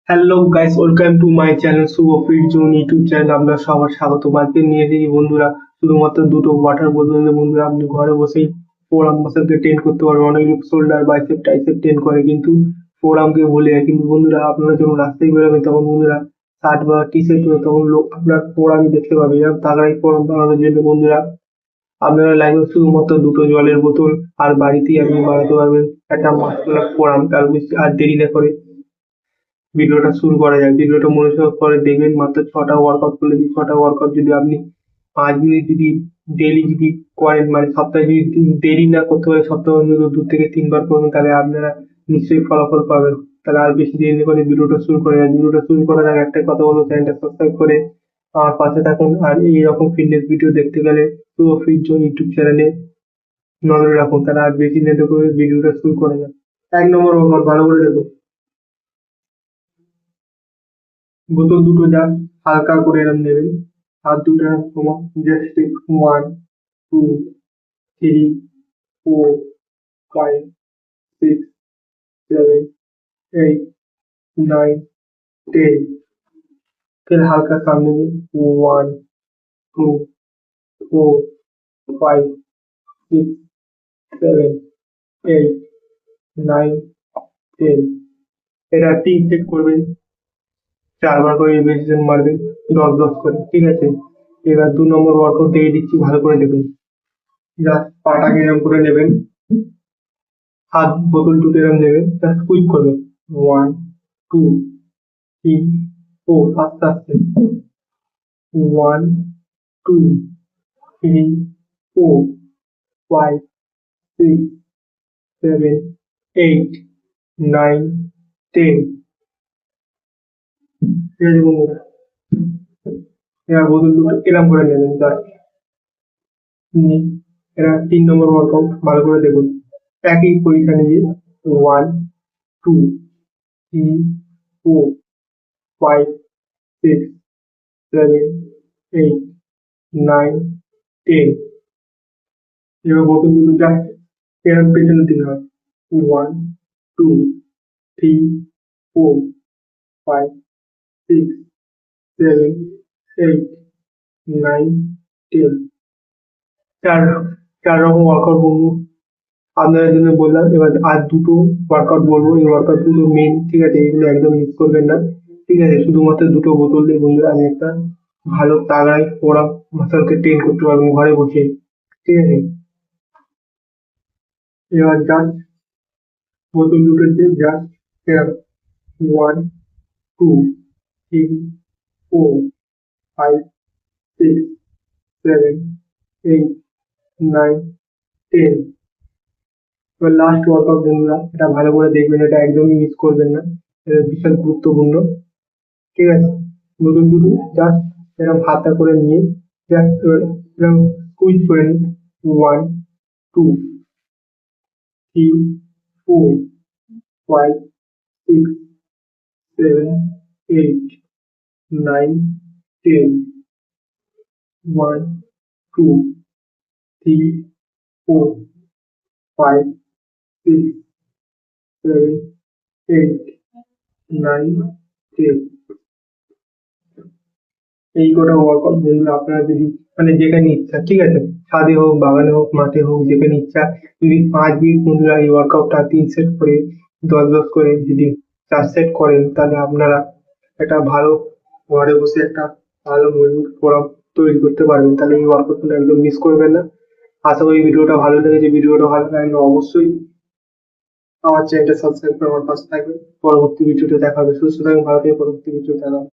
Hello guys, welcome to my channel Shubh Fit Zone YouTube channel. আপনার সবার স্বাগত। আজকে নিয়ে এসেছি বন্ধুরা শুধুমাত্র দুটো ওয়াটার বোতল নিয়ে। বন্ধুরা আপনি ঘরে বসেই ফোর আর্ম মাসেলকে ট্রেন করতে পারবেন। অনেক লোক শোল্ডার বাইসেপ টাইসেপ ট্রেন করে কিন্তু ফোর আর্মকে ভুলে যায়। কিন্তু বন্ধুরা আপনারা যখন রাস্তায় বেরোবেন তখন বন্ধুরা শার্ট বা টি শার্ট পরে তখন লোক আপনার ফোর আর্ম দেখতে পাবে। এরকম তাগড়াই ফোর আর্ম বানানোর জন্য বন্ধুরা আপনারা লাগবে শুধুমাত্র দুটো জলের বোতল, আর বাড়িতেই আপনি বানাতে পারবেন একটা মাস্কুলার ফোর আর্ম। তার বেশি আর দেরি না করে ভিডিওটা শুরু করা যায়। ভিডিওটা মনোযোগ করে দেখবেন। মাত্র 6টা ওয়ার্কআউট করলে 6টা ওয়ার্কআউট যদি আপনি 5 মিনিট যদি ডেইলি যদি করেন, মানে সপ্তাহে যদি দেরি না করতে পারে, সপ্তাহে অন্তত 2 থেকে 3 বার করবেন, তাহলে আপনারা নিশ্চয়ই ফলাফল পাবেন। তাহলে আর বেশি দেরি না করে ভিডিওটা শুরু করে যায়। ভিডিওটা শুরু করার আগে একটা কথা বলবো, চ্যানেলটা সাবস্ক্রাইব করে আমার পাশে থাকুন। আর এইরকম ফিটনেস ভিডিও দেখতে গেলে পুরো ফিট জোন ইউটিউব চ্যানেলে নজরে রাখুন। তাহলে আর বেশি দেরি করে ভিডিওটা শুরু করা যায়। 1 নম্বর ওয়ার্কআউট ভালো করে দেখুন। বোতল দুটো যাক হালকা করে এরম নেবেন। হাত দুটো সমান, জাস্ট 1 2 3 4 5 6 7 8 9 10। फिर হালকা সামনে নিয়ে 1 2 4 5 6 7 8 9 10। এটা 3 সেট করবেন, 4 বার করে রিপিটেশন মারবেন, 10 10 করে, ঠিক আছে। এবার 2 নম্বর ওয়ার্কআউট দিয়ে দিচ্ছি, ভালো করে দেখুন। জাস্ট পাটাকে এরকম করে নেবেন, হাত বোতল দুটো এরকম নেবেন, জাস্ট কুইক করবেন। 1 2 3 4, আস্তে আস্তে। 1 2 3 4 5 6 7 8 9 10। ঠিক আছে বন্ধুরা, এবার বোতল দুটো এরকম করে নেবেন জাস্ট। এটা 3 নম্বর ওয়ার্কআউট, ভালো করে দেখুন। একই পজিশনে গিয়ে 1 2 3 4 5 6 7 8 9 10। এবার বোতল দুটো জাস্ট এরকম পেছনের দিকে হয়। 1 2 3 4 5 6 7 8 9 10। চার চার রকম ওয়ার্কআউট বন্ধু আপনাদের জন্য বললাম। এবার আর দুটো ওয়ার্কআউট বলবো, এই ওয়ার্কআউট দুটো মেন, ঠিক আছে। এগুলো একদম মিস করবেন না, ঠিক আছে। শুধুমাত্র দুটো বোতল দিয়ে বন্ধুরা আমি একটা ভালো তাগড়াই ওরা মাসালকে ট্রেন করতে পারবেন ঘরে বসে, ঠিক আছে। এবার জাস্ট বোতল দুটো দিয়ে জাস্ট 1 2 3 4 5 6 7 8 9 10। এবার লাস্ট ওয়ার্কআউট বন্ধুরা, এটা ভালো করে দেখবেন, এটা একদমই মিস করবেন না, এটা বিশাল গুরুত্বপূর্ণ, ঠিক আছে। নতুন দুটো জাস্ট এরকম হাতা করে নিয়ে জাস্ট এরকম স্কুইজ করে নিন। 1 2 3 4 5 6 7 8 9 10। 1 2 3 4 5 6 7 8 9 10। এই কটা ওয়ার্কআউট বন্ধুরা আপনারা যদি মানে যেখানে ইচ্ছা, ঠিক আছে, ছাদে হোক, বাগানে হোক, মাঠে হোক, যেখানে ইচ্ছা, যদি 5 মিনিট বন্ধুরা এই ওয়ার্কআউটটা 3 সেট করে 10 10 করে যদি 4 সেট করেন, তাহলে আপনারা একটা ভালো ঘরে বসে একটা ভালো মজবুত ফোরাম তৈরি করতে পারবেন। তাহলে এই ওয়ার্কআউটটা একদম মিস করবেন না। আশা করি ভিডিওটা ভালো লেগেছে। ভিডিওটা ভালো লাগলে অবশ্যই আমার চ্যানেলটা সাবস্ক্রাইব করে আমার পাশে থাকবেন। পরবর্তী ভিডিওতে দেখা হবে। সুস্থ থাকবেন, ভালো থাকবেন, পরবর্তী ভিডিওতে দেখা হবে।